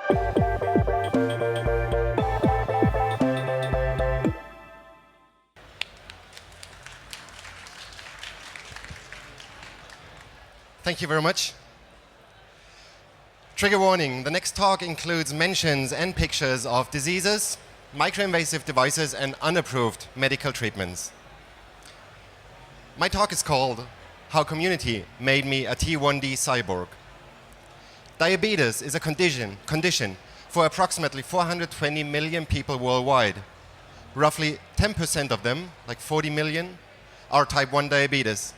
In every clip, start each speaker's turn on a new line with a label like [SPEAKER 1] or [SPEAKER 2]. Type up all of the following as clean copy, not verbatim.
[SPEAKER 1] Thank you very much. Trigger warning, the next talk includes mentions and pictures of diseases, microinvasive devices, and unapproved medical treatments. My talk is called How Community Made Me a T1D Cyborg. Diabetes is a condition for approximately 420 million people worldwide. Roughly 10% of them, like 40 million, are type 1 diabetes.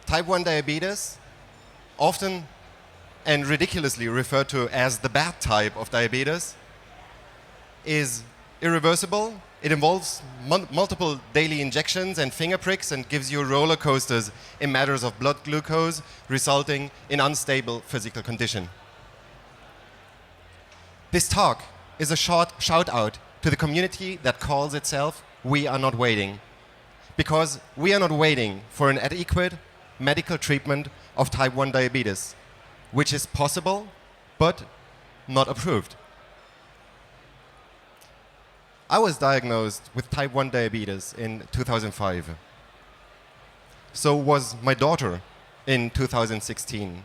[SPEAKER 1] Type 1 diabetes, often and ridiculously referred to as the bad type of diabetes, is irreversible. It involves multiple daily injections and finger pricks and gives you roller coasters in matters of blood glucose, resulting in unstable physical condition. This talk is a short shout out to the community that calls itself We Are Not Waiting, because we are not waiting for an adequate medical treatment of type 1 diabetes, which is possible but not approved. I was diagnosed with type 1 diabetes in 2005. So was my daughter in 2016.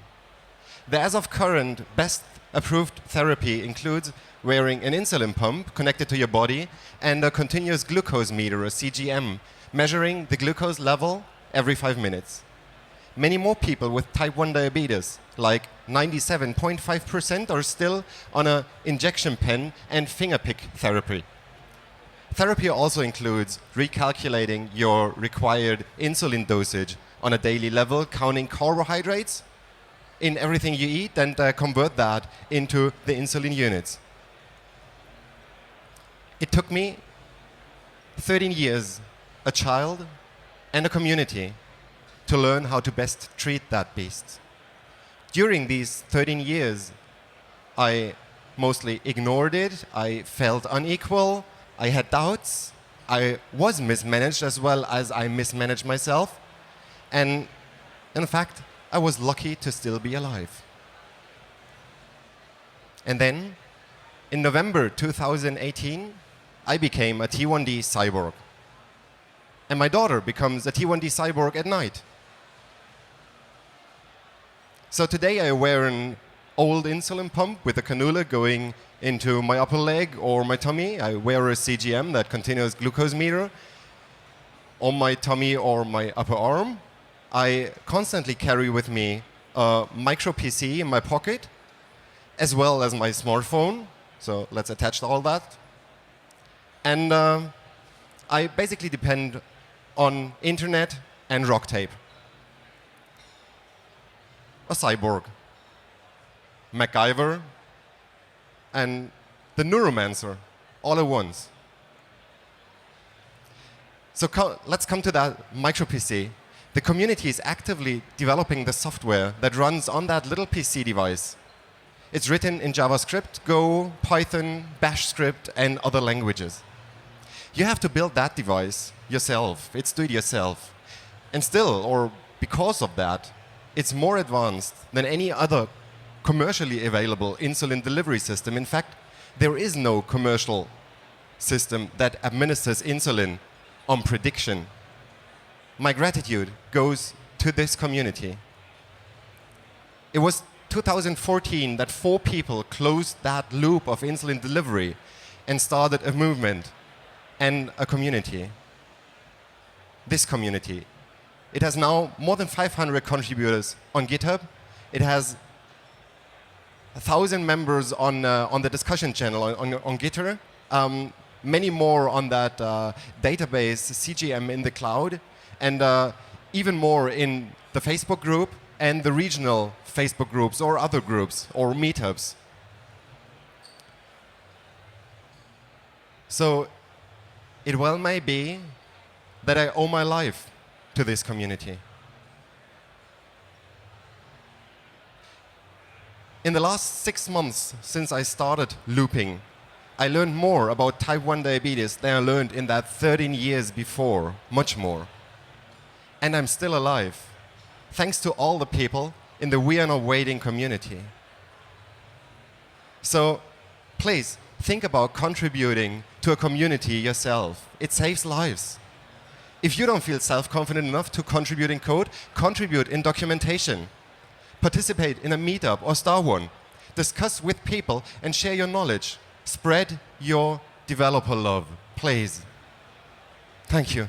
[SPEAKER 1] The as of current best approved therapy includes wearing an insulin pump connected to your body and a continuous glucose meter, a CGM, measuring the glucose level every 5 minutes. Many more people with type 1 diabetes, like 97.5%, are still on an injection pen and finger pick therapy. Therapy also includes recalculating your required insulin dosage on a daily level, counting carbohydrates in everything you eat, and convert that into the insulin units. It took me 13 years, a child, and a community to learn how to best treat that beast. During these 13 years, I mostly ignored it. I felt unequal. I had doubts. I was mismanaged as well as I mismanaged myself. And in fact, I was lucky to still be alive. And then, in November 2018, I became a T1D cyborg. And my daughter becomes a T1D cyborg at night. So today I wear an old insulin pump with a cannula going into my upper leg or my tummy. I wear a CGM, that continuous glucose meter, on my tummy or my upper arm. I constantly carry with me a micro PC in my pocket, as well as my smartphone. So let's attach all that. And I basically depend on internet and rock tape. A cyborg, MacGyver, and the neuromancer all at once. So let's come to that micro PC. The community is actively developing the software that runs on that little PC device. It's written in JavaScript, Go, Python, Bash script, and other languages. You have to build that device yourself. It's do it yourself. And still, or because of that, it's more advanced than any other commercially available insulin delivery system. In fact, there is no commercial system that administers insulin on prediction. My gratitude goes to this community. It was 2014 that 4 people closed that loop of insulin delivery and started a movement and a community. This community. It has now more than 500 contributors on GitHub. It has 1,000 members on the discussion channel on Gitter. Many more on that database CGM in the cloud, and even more in the Facebook group and the regional Facebook groups or other groups or meetups. So it well may be that I owe my life to this community. In the last 6 months since I started looping, I learned more about type 1 diabetes than I learned in that 13 years before, much more. And I'm still alive, thanks to all the people in the We Are Not Waiting community. So Please think about contributing to a community yourself. It saves lives. If you don't feel self-confident enough to contribute in code, contribute in documentation. Participate in a meetup or start one. Discuss with people and share your knowledge. Spread your developer love, please. Thank you.